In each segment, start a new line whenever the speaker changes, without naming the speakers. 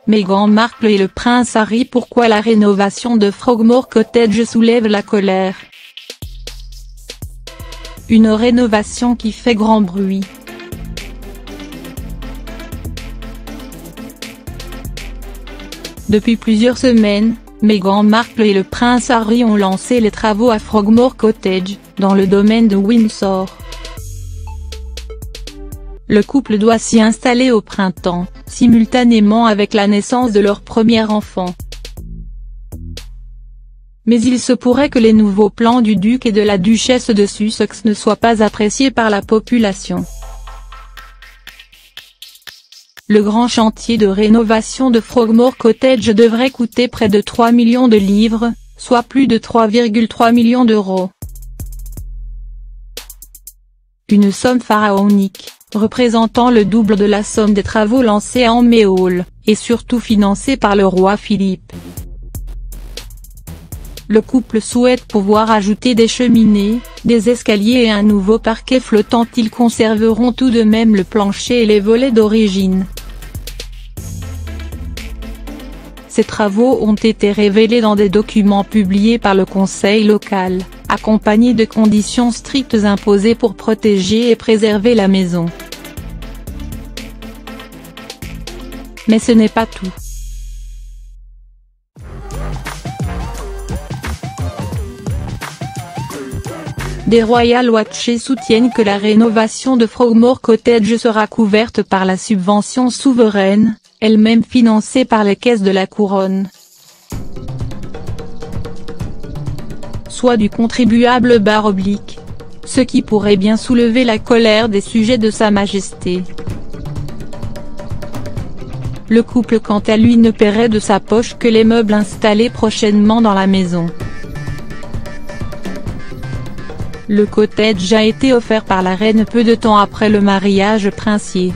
Meghan Markle et le prince Harry. Pourquoi la rénovation de Frogmore Cottage soulève la colère? Une rénovation qui fait grand bruit. Depuis plusieurs semaines, Meghan Markle et le prince Harry ont lancé les travaux à Frogmore Cottage, dans le domaine de Windsor. Le couple doit s'y installer au printemps, simultanément avec la naissance de leur premier enfant. Mais il se pourrait que les nouveaux plans du duc et de la duchesse de Sussex ne soient pas appréciés par la population. Le grand chantier de rénovation de Frogmore Cottage devrait coûter près de 3 millions de livres, soit plus de 3,3 millions d'euros. Une somme pharaonique, représentant le double de la somme des travaux lancés en Méhol, et surtout financés par le roi Philippe. Le couple souhaite pouvoir ajouter des cheminées, des escaliers et un nouveau parquet flottant. Ils conserveront tout de même le plancher et les volets d'origine. Ces travaux ont été révélés dans des documents publiés par le conseil local, accompagnés de conditions strictes imposées pour protéger et préserver la maison. Mais ce n'est pas tout. Des Royal Watchers soutiennent que la rénovation de Frogmore Cottage sera couverte par la subvention souveraine, elle-même financée par les caisses de la couronne. Soit du contribuable /, ce qui pourrait bien soulever la colère des sujets de Sa Majesté. Le couple quant à lui ne paierait de sa poche que les meubles installés prochainement dans la maison. Le cottage a été offert par la reine peu de temps après le mariage princier.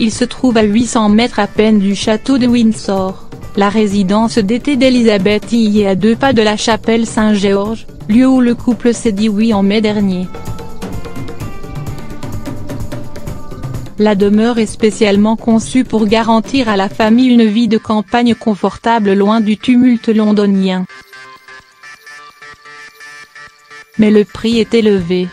Il se trouve à 800 mètres à peine du château de Windsor, la résidence d'été d'Elisabeth II et à 2 pas de la chapelle Saint-Georges, lieu où le couple s'est dit oui en mai dernier. La demeure est spécialement conçue pour garantir à la famille une vie de campagne confortable loin du tumulte londonien. Mais le prix est élevé.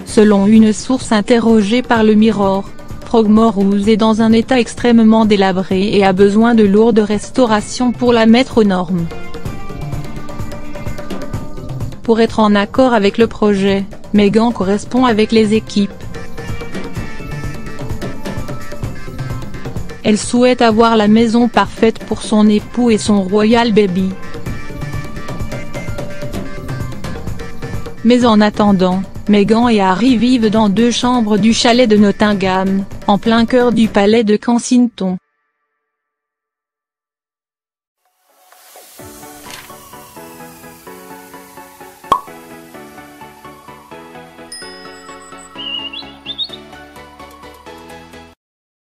Selon une source interrogée par le Mirror, Frogmore House est dans un état extrêmement délabré et a besoin de lourdes restaurations pour la mettre aux normes. Pour être en accord avec le projet, Meghan correspond avec les équipes. Elle souhaite avoir la maison parfaite pour son époux et son royal baby. Mais en attendant, Meghan et Harry vivent dans 2 chambres du chalet de Nottingham, en plein cœur du palais de Kensington.